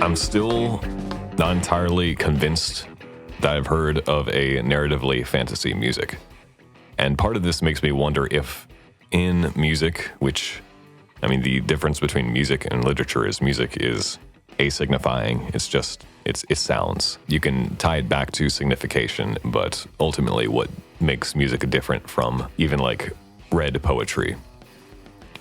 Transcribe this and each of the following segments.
I'm still not entirely convinced that I've heard of a narratively fantasy music. And part of this makes me wonder if in music, which, I mean, the difference between music and literature is music is asignifying. It's just, it sounds. You can tie it back to signification, but ultimately what makes music different from even like read poetry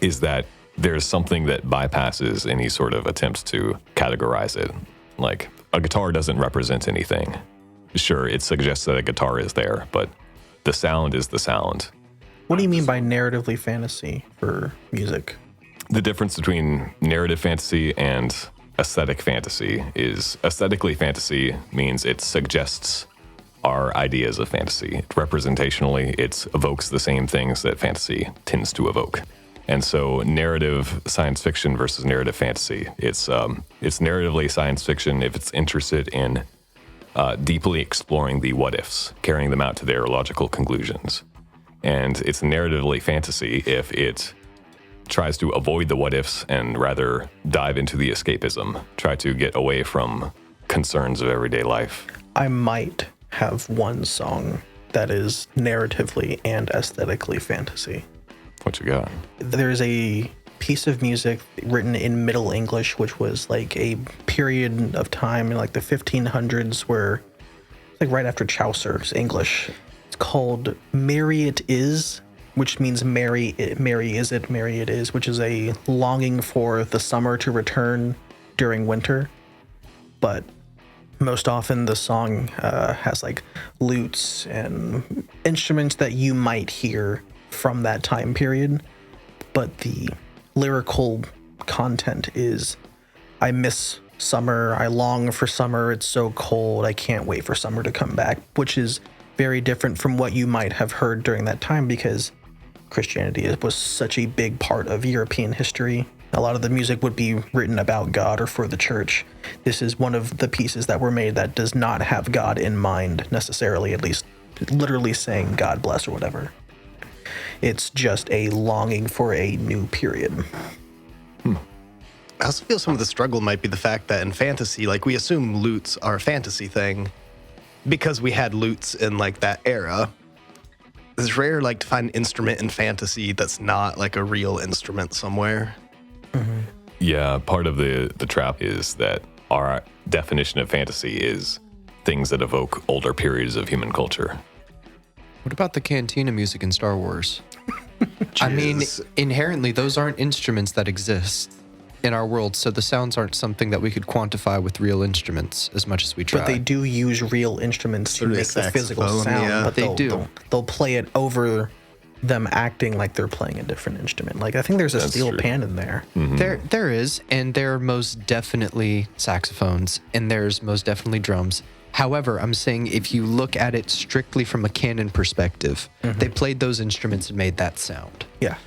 is that there's something that bypasses any sort of attempt to categorize it. Like, a guitar doesn't represent anything. Sure, it suggests that a guitar is there, but the sound is the sound. What do you mean by narratively fantasy for music? The difference between narrative fantasy and aesthetic fantasy is aesthetically fantasy means it suggests our ideas of fantasy. Representationally, it evokes the same things that fantasy tends to evoke. And so narrative science fiction versus narrative fantasy, it's narratively science fiction if it's interested in deeply exploring the what-ifs, carrying them out to their logical conclusions. And it's narratively fantasy if it tries to avoid the what-ifs and rather dive into the escapism, try to get away from concerns of everyday life. I might have one song that is narratively and aesthetically fantasy. What you got? There's a piece of music written in Middle English, which was like a period of time in like the 1500s where, like right after Chaucer's English. It's called Merry It Is, which means merry is it, merry it is, which is a longing for the summer to return during winter. But most often the song has like lutes and instruments that you might hear from that time period, but the lyrical content is, I miss summer, I long for summer, it's so cold, I can't wait for summer to come back, which is very different from what you might have heard during that time because Christianity was such a big part of European history. A lot of the music would be written about God or for the church. This is one of the pieces that were made that does not have God in mind necessarily, at least literally saying God bless or whatever. It's just a longing for a new period. I also feel some of the struggle might be the fact that in fantasy, like we assume lutes are a fantasy thing because we had lutes in like that era. It's rare like to find an instrument in fantasy that's not like a real instrument somewhere. Mm-hmm. Yeah, part of the trap is that our definition of fantasy is things that evoke older periods of human culture. What about the cantina music in Star Wars? I mean, inherently, those aren't instruments that exist in our world, so the sounds aren't something that we could quantify with real instruments as much as we try. But they do use real instruments to make the physical sound, yeah. but they'll play it over them acting like they're playing a different instrument. Like, I think there's a steel pan in there. Mm-hmm. There is, and there are most definitely saxophones, and there's most definitely drums. However, I'm saying if you look at it strictly from a canon perspective, they played those instruments and made that sound. Yeah.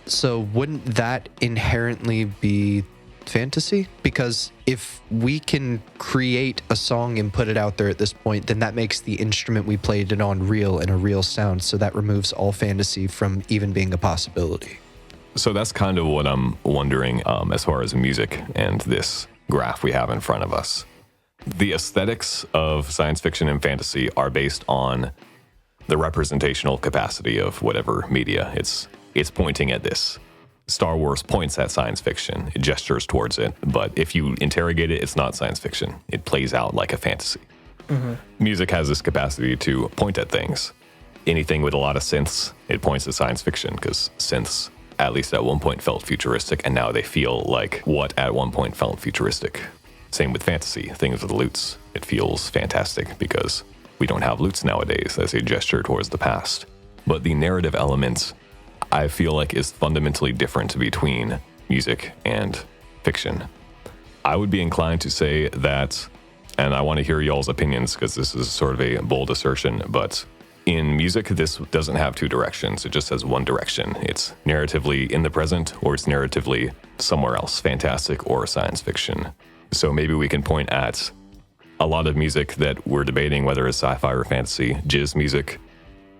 So wouldn't that inherently be fantasy? Because if we can create a song and put it out there at this point, then that makes the instrument we played it on real and a real sound. So that removes all fantasy from even being a possibility. So that's kind of what I'm wondering as far as music and this graph we have in front of us. The aesthetics of science fiction and fantasy are based on the representational capacity of whatever media it's pointing at this. Star Wars points at science fiction. It gestures towards it. But if you interrogate it, it's not science fiction. It plays out like a fantasy. Music has this capacity to point at things. Anything with a lot of synths, it points at science fiction because synths, at least at one point, felt futuristic, and now they feel like what at one point felt futuristic. Same with fantasy, things with lutes. It feels fantastic because we don't have lutes nowadays as a gesture towards the past. But the narrative element, I feel like, is fundamentally different between music and fiction. I would be inclined to say that, and I want to hear y'all's opinions because this is sort of a bold assertion, but in music, this doesn't have two directions. It just has one direction. It's narratively in the present or it's narratively somewhere else, fantastic or science fiction. So maybe we can point at a lot of music that we're debating, whether it's sci-fi or fantasy, jizz music,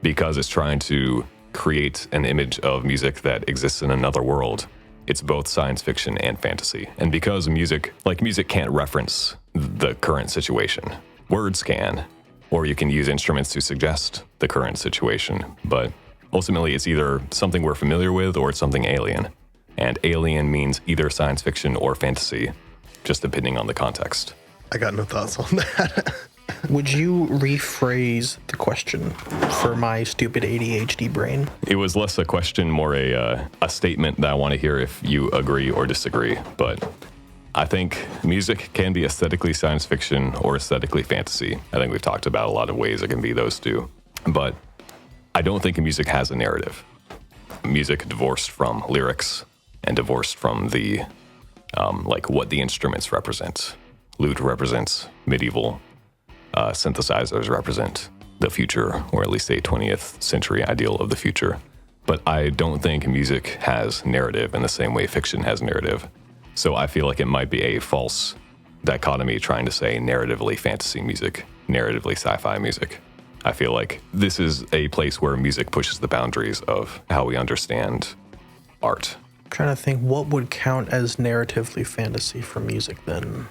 because it's trying to create an image of music that exists in another world. it's both science fiction and fantasy. And because music can't reference the current situation, words can, or you can use instruments to suggest the current situation. But ultimately, it's either something we're familiar with or it's something alien. And alien means either science fiction or fantasy, just depending on the context. I got no thoughts on that. Would you rephrase the question for my stupid ADHD brain? It was less a question, more a statement that I want to hear if you agree or disagree. But I think music can be aesthetically science fiction or aesthetically fantasy. I think we've talked about a lot of ways it can be those two. But I don't think music has a narrative. Music divorced from lyrics and divorced from the, what the instruments represent. Lute represents medieval. Synthesizers represent the future, or at least a 20th century ideal of the future. But I don't think music has narrative in the same way fiction has narrative. So I feel like it might be a false dichotomy trying to say narratively fantasy music, narratively sci-fi music. I feel like this is a place where music pushes the boundaries of how we understand art. I'm trying to think what would count as narratively fantasy for music then.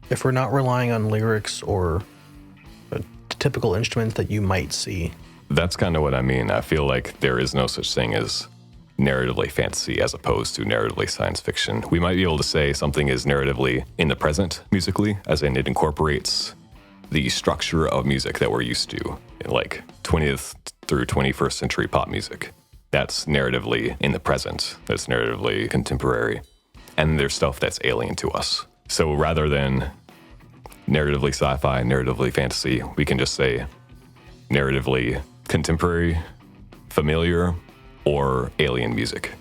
If we're not relying on lyrics or typical instruments that you might see. That's kind of what I mean. I feel like there is no such thing as narratively fantasy as opposed to narratively science fiction. We might be able to say something is narratively in the present musically, as in it incorporates the structure of music that we're used to, in like 20th through 21st century pop music. That's narratively in the present. That's narratively contemporary. And there's stuff that's alien to us. So rather than narratively sci-fi, narratively fantasy, we can just say narratively contemporary, familiar, or alien music.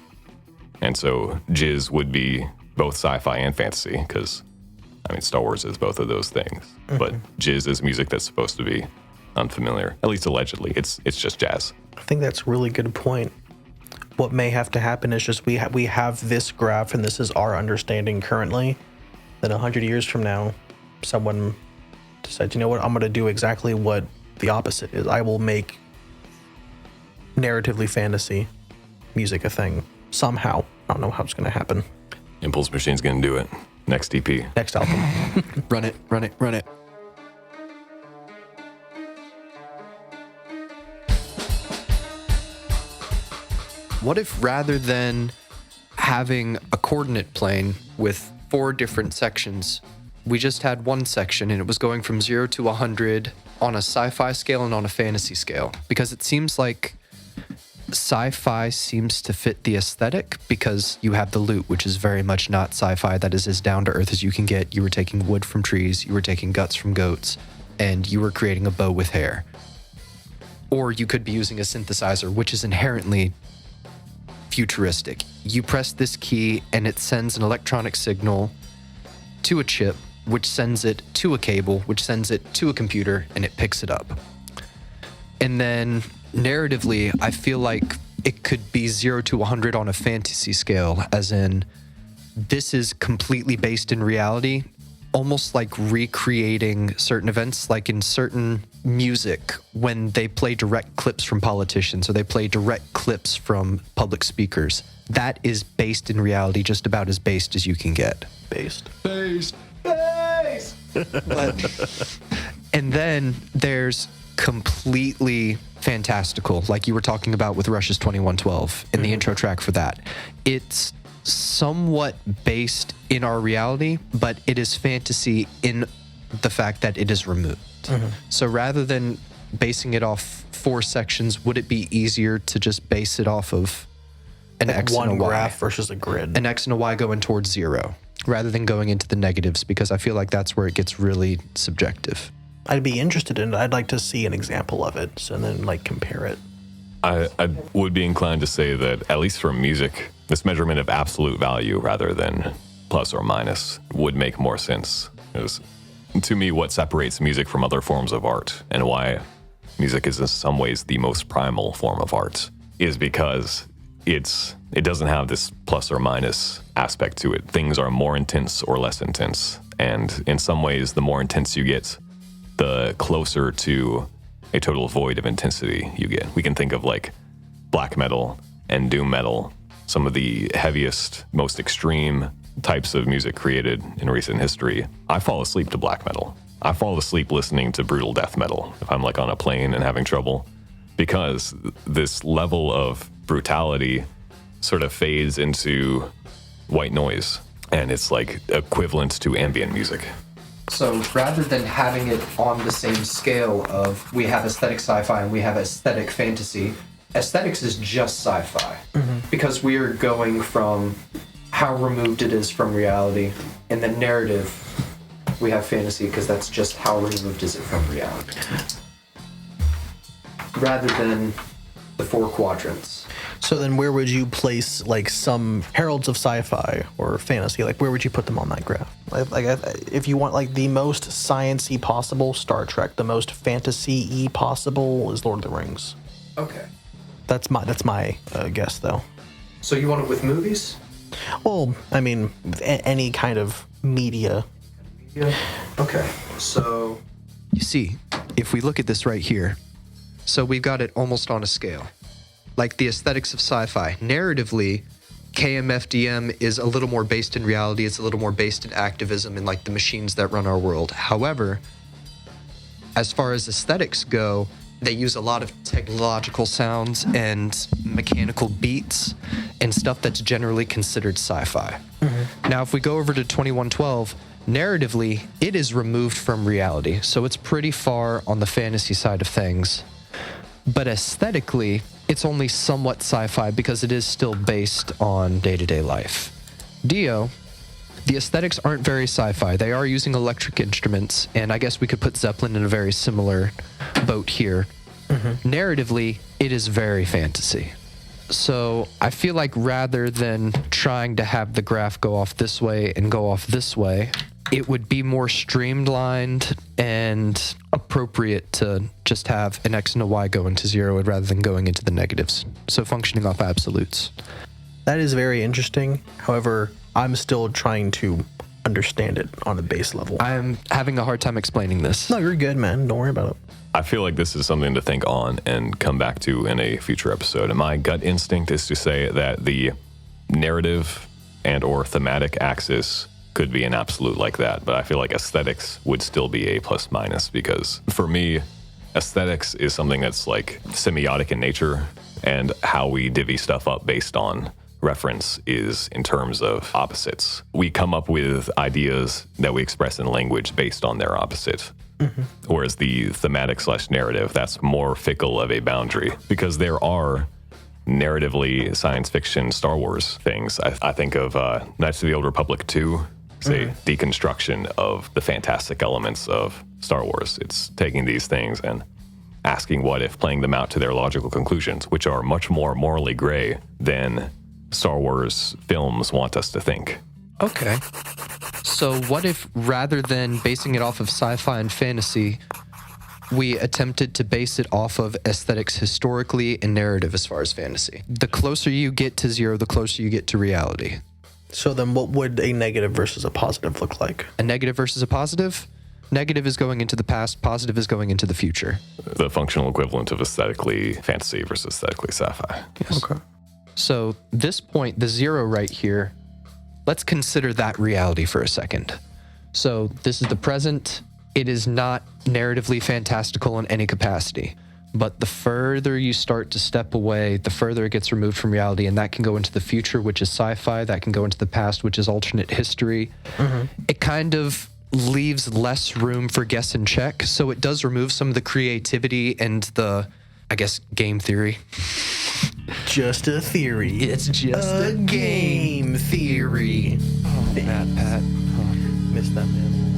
And so jizz would be both sci-fi and fantasy, because, Star Wars is both of those things. Mm-hmm. But jizz is music that's supposed to be unfamiliar, at least allegedly. It's just jazz. I think that's a really good point. What may have to happen is just we have this graph, and this is our understanding currently. Then 100 years from now, someone decides, you know what, I'm going to do exactly what the opposite is. I will make narratively fantasy music a thing somehow. I don't know how it's going to happen. Impulse Machine's going to do it. Next EP. Next album. Run it. What if rather than having a coordinate plane with 4 different sections, we just had one section and it was going from 0 to 100 on a sci-fi scale and on a fantasy scale? Because it seems like sci-fi seems to fit the aesthetic because you have the lute, which is very much not sci-fi. That is as down to earth as you can get. You were taking wood from trees, you were taking guts from goats, and you were creating a bow with hair. Or you could be using a synthesizer, which is inherently futuristic. You press this key and it sends an electronic signal to a chip, which sends it to a cable, which sends it to a computer, and it picks it up. And then narratively, I feel like it could be 0 to 100 on a fantasy scale, as in this is completely based in reality, almost like recreating certain events, like in certain music when they play direct clips from politicians or they play direct clips from public speakers. That is based in reality, just about as based as you can get. Based. And then there's completely fantastical, like you were talking about with Rush's 2112 in the intro track for that. It's somewhat based in our reality, but it is fantasy in the fact that it is removed. Mm-hmm. So rather than basing it off 4 sections, would it be easier to just base it off of an like X one and a Y? graph versus a grid. An X and a Y going towards 0, rather than going into the negatives, because I feel like that's where it gets really subjective. I'd be interested in it. I'd like to see an example of it, so then compare it. I would be inclined to say that, at least for music, this measurement of absolute value rather than plus or minus would make more sense. Because to me, what separates music from other forms of art and why music is in some ways the most primal form of art is because it doesn't have this plus or minus aspect to it. Things are more intense or less intense. And in some ways, the more intense you get, the closer to a total void of intensity you get. We can think of like black metal and doom metal some of the heaviest, most extreme types of music created in recent history, I fall asleep to black metal. I fall asleep listening to brutal death metal if I'm like on a plane and having trouble, because this level of brutality sort of fades into white noise, and it's like equivalent to ambient music. So rather than having it on the same scale of we have aesthetic sci-fi and we have aesthetic fantasy, aesthetics is just sci-fi. Because we are going from how removed it is from reality, and then narrative, we have fantasy because that's just how removed is it from reality. Rather than the four quadrants. So then where would you place like some heralds of sci-fi or fantasy? Like where would you put them on that graph? Like if you want like the most science-y possible, Star Trek. The most fantasy-y possible is Lord of the Rings. Okay. That's my guess though. So you want it with movies? Well, I mean, any kind of media. Yeah. Okay. So you see, if we look at this right here, so we've got it almost on a scale. Like the aesthetics of sci-fi. Narratively, KMFDM is a little more based in reality. It's a little more based in activism and like the machines that run our world. However, as far as aesthetics go, they use a lot of technological sounds and mechanical beats and stuff that's generally considered sci-fi. Now, if we go over to 2112, narratively, it is removed from reality. So it's pretty far on the fantasy side of things. But aesthetically, it's only somewhat sci-fi because it is still based on day-to-day life. Dio, the aesthetics aren't very sci-fi. They are using electric instruments, and I guess we could put Zeppelin in a very similar boat here. Narratively, it is very fantasy. So I feel like rather than trying to have the graph go off this way and go off this way, it would be more streamlined and appropriate to just have an X and a Y go into zero rather than going into the negatives. So functioning off absolutes. That is very interesting. However, I'm still trying to understand it on a base level. I'm having a hard time explaining this. No, you're good, man. Don't worry about it. I feel like this is something to think on and come back to in a future episode. And my gut instinct is to say that the narrative and or thematic axis could be an absolute like that. But I feel like aesthetics would still be a plus minus, because for me, aesthetics is something that's like semiotic in nature, and how we divvy stuff up based on reference is in terms of opposites. We come up with ideas that we express in language based on their opposite. Whereas the thematic / narrative, that's more fickle of a boundary, because there are narratively science fiction Star Wars things. I think of Knights of the Old Republic 2. It's a deconstruction of the fantastic elements of Star Wars. It's taking these things and asking what if, playing them out to their logical conclusions, which are much more morally gray than Star Wars films want us to think. Okay. So what if rather than basing it off of sci-fi and fantasy, we attempted to base it off of aesthetics historically and narrative as far as fantasy? The closer you get to zero, the closer you get to reality. So then what would a negative versus a positive look like? A negative versus a positive? Negative is going into the past, positive is going into the future. The functional equivalent of aesthetically fantasy versus aesthetically sci-fi. Yes. Okay. So this point, the zero right here, let's consider that reality for a second. So this is the present. It is not narratively fantastical in any capacity. But the further you start to step away, the further it gets removed from reality. And that can go into the future, which is sci-fi. That can go into the past, which is alternate history. It kind of leaves less room for guess and check. So it does remove some of the creativity and the, I guess, game theory. Just a theory. It's just a game theory. Oh, Pat. Missed that, man.